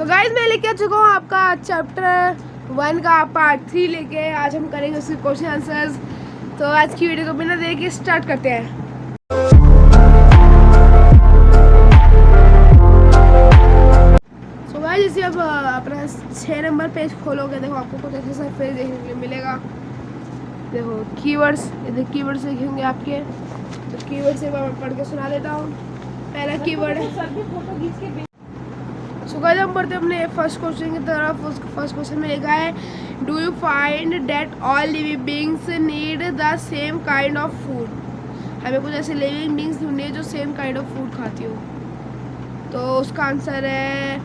So guys मैं लेके आ चुका हूँ आपका चैप्टर 1 का पार्ट 3 लेके। आज हम करेंगे उसके क्वेश्चन आंसर्स। तो आज की वीडियो को बिना देर के स्टार्ट करते हैं। सो गाइस जैसे अब अपना 6 नंबर पेज खोलोगे, देखो आपको कुछ ऐसा पेज देखने के लिए मिलेगा। देखो कीवर्ड्स, इधर कीवर्ड्स लिखेंगे आपके। तो कीवर्ड से मैं पढ़ के सुना देता हूँ। पहला कीवर्ड। सो गाइस हम बढ़ते अपने फर्स्ट क्वेश्चन की तरफ। फर्स्ट क्वेश्चन में लिखा है, do you find that all living beings need the same kind of food? हमें कुछ ऐसे लिविंग बींग्स ढूंढनी है जो सेम काइंड ऑफ फूड खाती हो। तो उसका आंसर है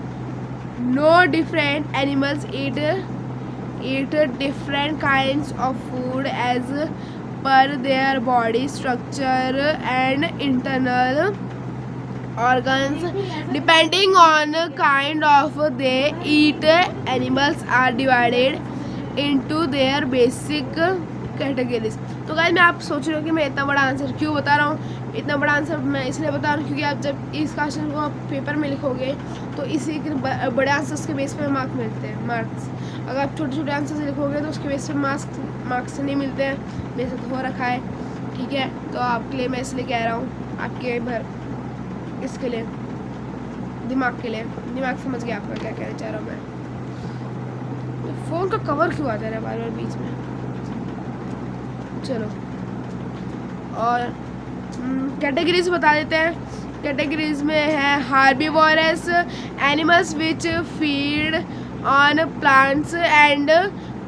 no, different animals eat different kinds of food as per their body structure and internal organs depending on kind of they eat. Animals are divided into their basic categories. तो guys मैं आप सोच रहे हो कि मैं इतना बड़ा आंसर क्यों बता रहा हूँ। इतना बड़ा आंसर मैं इसलिए बता रहा हूँ क्योंकि आप जब इस क्वेश्चन को आप पेपर में लिखोगे तो इसी के बड़े आंसर्स के बेस पे मार्क्स मिलते हैं। मार्क्स अगर आप छोटे छोटे आंसर्स लिखोगे तो उसके बेस पे मार्क्स नहीं मिलते हैं। मेरे साथ हो रखा है, ठीक है। तो आपके लिए मैं इसलिए कह रहा हूँ, आपके इसके लिए दिमाग के लिए। दिमाग समझ गया आपका क्या कहना चाह रहा हूँ मैं। फ़ोन का कवर क्यों आता है बार बार बीच में। चलो और कैटेगरीज बता देते हैं। कैटेगरीज में है herbivorous animals which feed on plants and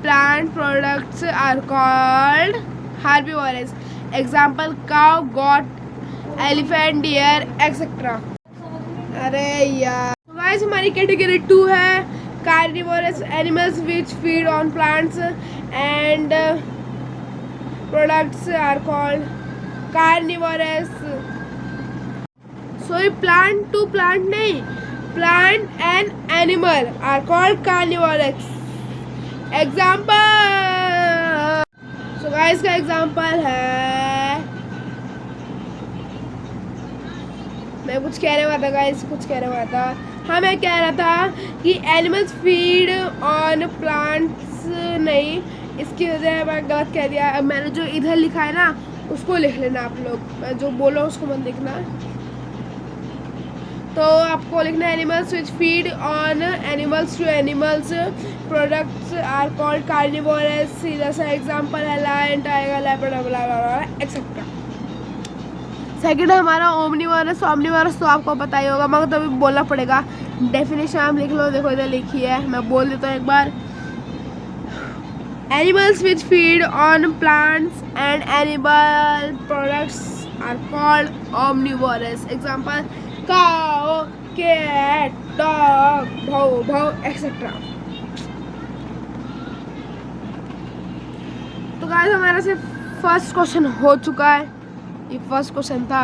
plant products are called herbivorous. Example cow, goat, elephant, deer etcetera. अरे यार गाइस हमारी कैटेगरी 2 है carnivorous animals which feed on plants and products are called carnivorous. Sorry, plant to plant नहीं, plant and animal are called carnivorous. Example, so guys का example है, मैं कुछ कहने वाला था गाइस, कुछ कहने वाला था। हाँ मैं कह रहा था कि एनिमल्स फीड ऑन प्लांट्स नहीं, इसकी वजह मैं गलत कह दिया। अब मैंने जो इधर लिखा है ना उसको लिख लेना आप लोग, मैं जो बोला उसको मत लिखना। तो आपको लिखना है animals which feed on animals to animals products are called carnivorous. सीधा सा एग्जाम्पल है lion, tiger, leopard etcetera. Second है हमारा ओमनीवोरस। ओमनीवोरस तो आपको पता ही होगा मगर तो अभी बोलना पड़ेगा। डेफिनेशन आप लिख लो, देखो इधर लिखी है, मैं बोल देता हूँ एक बार। Animals which feed on plants and animal products are called omnivorous. Example cow, cat, dog, भौ एक्सेट्रा। तो गाइस हमारा से फर्स्ट क्वेश्चन हो चुका है। ये फर्स्ट क्वेश्चन था,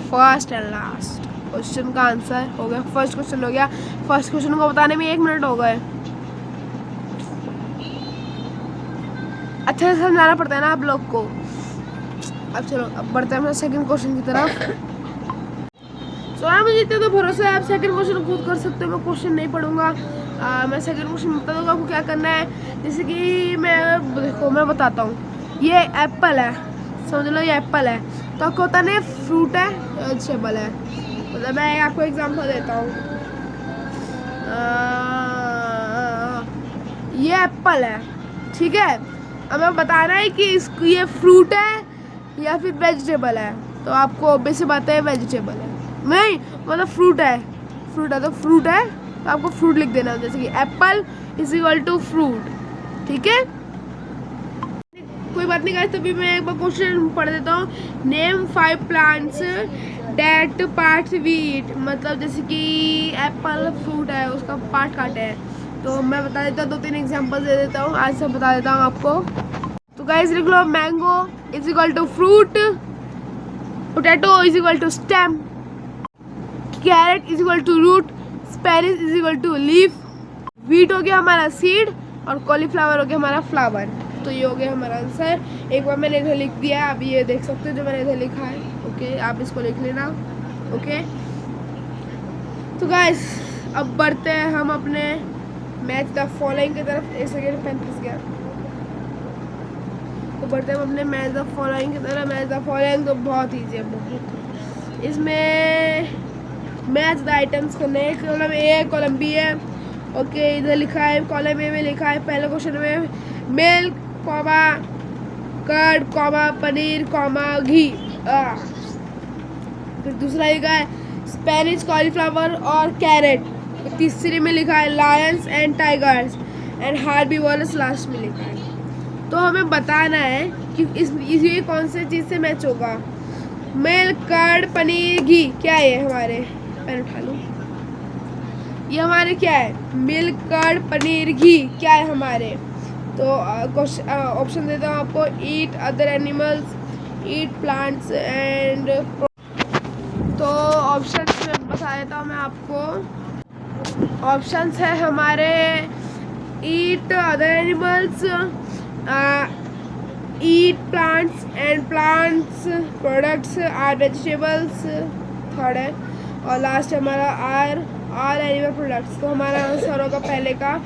फर्स्ट एंड लास्ट क्वेश्चन का आंसर हो गया। फर्स्ट क्वेश्चन हो गया। फर्स्ट क्वेश्चन को बताने में 1 मिनट हो गए। अच्छे से समझाना पड़ता है ना आप लोग को। अब चलो अब बढ़ते हैं अपने सेकंड क्वेश्चन की तरफ। मुझे इतना तो भरोसा है आप सेकंड क्वेश्चन खुद कर सकते हो। मैं क्वेश्चन नहीं पढ़ूंगा, मैं सेकंड क्वेश्चन बता दूंगा आपको क्या करना है। जैसे कि मैं बताता हूँ, ये एप्पल है, समझ लो ये एप्पल है। तो आपको होता नहीं फ्रूट है, वेजिटेबल है। मतलब मैं आपको एग्जांपल देता हूँ, ये एप्पल है, ठीक है। अब मैं बताना है कि इसको ये फ्रूट है या फिर वेजिटेबल है। तो आपको ऑब्वियस बात है वेजिटेबल है, नहीं मतलब फ्रूट है तो फ्रूट है तो आपको फ्रूट लिख देना। जैसे कि apple is equal to fruit, ठीक है। कोई बात नहीं गाइस, तभी मैं एक बार क्वेश्चन पढ़ देता हूँ। Name 5 plants that parts we eat. मतलब जैसे कि एप्पल फ्रूट है, उसका पार्ट काटे हैं। तो मैं बता देता हूँ, 2-3 एग्जांपल दे देता हूँ, आज से बता देता हूँ आपको। तो गाइस लिख लो, mango is equal to fruit, potato is equal to stem, carrot is equal to root, spinach is equal to leaf, wheat हो गया हमारा सीड और कॉलीफ्लावर हो गया हमारा फ्लावर। तो ये हो गया हमारा आंसर। एक बार मैंने इधर लिख दिया है, आप ये देख सकते हो जो मैंने इधर लिखा है। ओके, आप इसको लिख लेना। ओके, तो गाइस अब बढ़ते हैं हम अपने मैच द फॉलोइंग की तरफ। एक सेकेंड पेन फंस गया। तो बढ़ते हैं हम अपने मैच द फॉलोइंग की तरफ। मैच द फॉलोइंग तो बहुत ईजी है, बहुत। इसमें मैच द आइटम्स करने हैं। कॉलम ए कॉलम बी है। ओके, इधर लिखा है कॉलम ए में लिखा है पहले क्वेश्चन में milk comma curd comma paneer comma ghee. फिर दूसरा लिखा है स्पेनिश कॉलीफ्लावर और कैरेट। फिर तीसरे में लिखा है Lions and tigers and herbivores last में लिखा है। तो हमें बताना है कि ये कौन से चीज़ से मैच होगा। मिल्क कर्ड पनीर घी क्या है हमारे, पेन उठा लूँ, ये हमारे क्या है मिल्क कर्ड पनीर घी क्या है हमारे। तो ऑप्शन देता हूँ आपको, eat other animals, eat plants and. तो ऑप्शन बता देता हूँ मैं आपको। ऑप्शंस है हमारे eat other animals, eat plants and plants products are vegetables third है, और लास्ट हमारा आर ऑल एनिमल प्रोडक्ट्स। तो हमारा आंसर होगा पहले का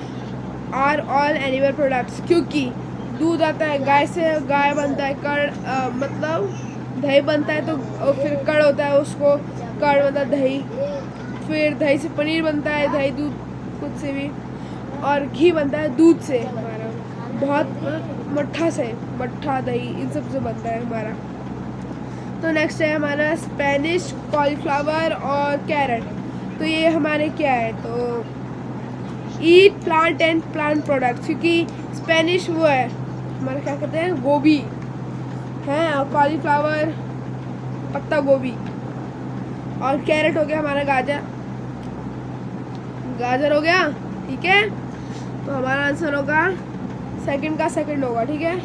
आर ऑल एनिमल प्रोडक्ट्स, क्योंकि दूध आता है गाय से, गाय बनता है कर्ड, मतलब दही बनता है, तो फिर कर्ड होता है, उसको कर्ड बनता है दही। फिर दही से पनीर बनता है, दही दूध खुद से भी, और घी बनता है दूध से हमारा, बहुत मट्ठा से, मट्ठा दही इन सब से बनता है हमारा। तो नेक्स्ट है हमारा स्पेनिश कॉलीफ्लावर और कैरेट। तो ये हमारे क्या है, तो ईट प्लांट एंड प्लांट प्रोडक्ट्स, क्योंकि स्पेनिश वो है हमारा क्या कहते हैं गोभी है, और कॉलीफ्लावर पत्ता गोभी, और कैरेट हो गया हमारा गाजर, गाजर हो गया, ठीक है। तो हमारा आंसर होगा सेकंड का सेकंड होगा, ठीक है।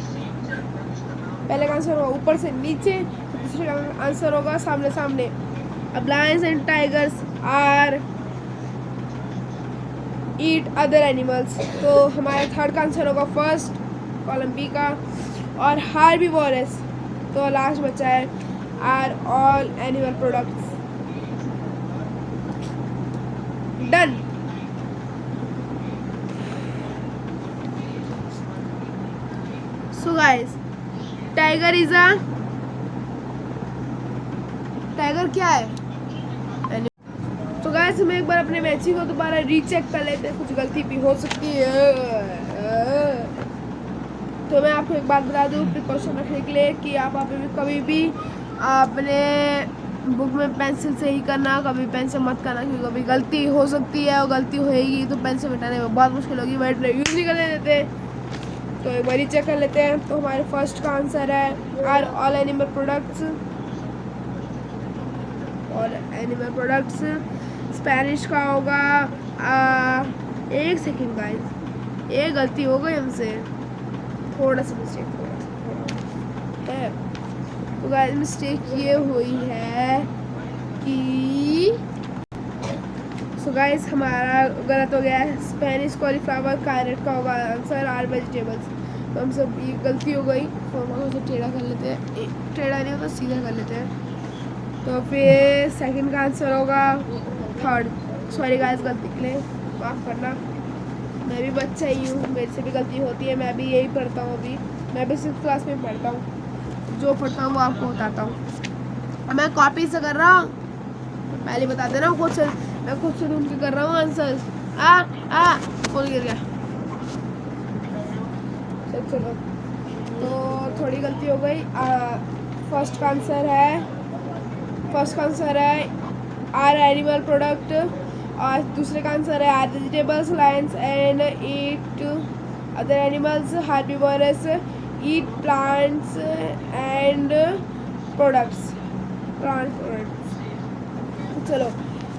पहले का आंसर होगा ऊपर से नीचे, दूसरे का आंसर होगा सामने सामने। अब lions and tigers are eat other animals, तो हमारा थर्ड का आंसर होगा फर्स्ट कॉलम बी का। और हार्बीवोरस तो लास्ट बचा है are all animal products. Done. So guys tiger is a, tiger क्या है। तो गाइस हम एक बार अपने मैचिंग को दोबारा रीचेक कर लेते हैं, कुछ गलती भी हो सकती है। तो मैं आपको एक बात बता दूं प्रिकॉशन रखने के लिए कि आप कभी भी अपने बुक में पेंसिल से ही करना, कभी पेन से मत करना, क्योंकि कभी गलती हो सकती है, और गलती होएगी तो पेन से मिटाने में बहुत मुश्किल होगी, बट यूज़ नहीं करने देते। तो एक बार चेक कर लेते हैं। तो हमारे फर्स्ट का आंसर है आर ऑल एनिमल प्रोडक्ट्स, और एनिमल प्रोडक्ट्स स्पेनिश का होगा एक सेकेंड गाइस, एक गलती हो गई हमसे, थोड़ा सा मिस्टेक है। तो गाइस मिस्टेक ये हुई है कि सो गाइस हमारा गलत हो गया है, स्पेनिश कॉलीफ्लावर कैरेट का होगा आंसर आर वेजिटेबल्स। तो हम सब ये गलती हो गई, तो हम उसे टेढ़ा कर लेते हैं, टेढ़ा नहीं होता सीधा कर लेते हैं। तो फिर सेकंड का आंसर होगा थर्ड। सॉरी गाइस गलती के लिए माफ़ करना, मैं भी बच्चा ही हूँ, मेरे से भी गलती होती है, मैं भी यही पढ़ता हूँ, अभी मैं भी 6th क्लास में पढ़ता हूँ, जो पढ़ता हूँ वो आपको बताता हूँ। मैं कॉपी से कर रहा हूँ, पहले बता दे रहा हूँ, क्वेश्चन मैं खुद से ढूंढ के कर रहा हूँ आंसर। फोन गिर गया, चलो तो थोड़ी गलती हो गई। फर्स्ट का आंसर है आर एनिमल प्रोडक्ट, और दूसरे का आंसर है are vegetables, lions and eat other animals, herbivorous eat plants and products, plant products. चलो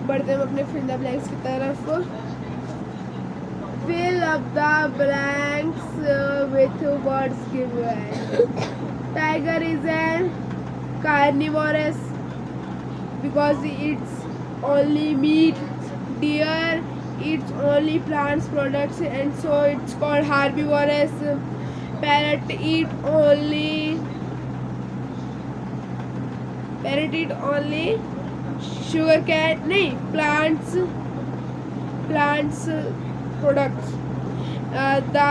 बढ़ते हैं अपने फिल द ब्लैंक्स की तरफ। Fill up the blanks with words given. Tiger is an carnivorous because it eats only meat. Deer eats only plants products, and so it's called herbivorous. Parrot eat only sugar cane नहीं, plants products, the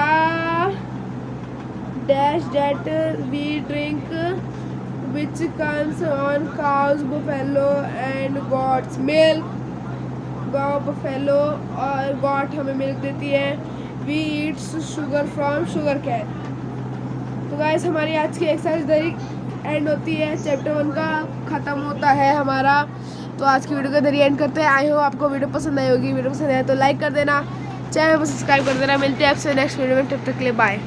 dash that we drink which comes on cows, buffalo and goats milk। गाँव buffalo और goat हमें milk देती है। We eats sugar from sugar cane. तो guys हमारी आज की एक्सरसाइज इधर एंड होती है, चैप्टर 1 का ख़त्म होता है हमारा। तो आज की वीडियो को इधर एंड करते हैं। आई होप आपको वीडियो पसंद आई होगी। वीडियो पसंद आए तो लाइक कर देना, चैनल को सब्सक्राइब कर देना। मिलते हैं आपसे नेक्स्ट वीडियो में, तब तक के लिए बाय।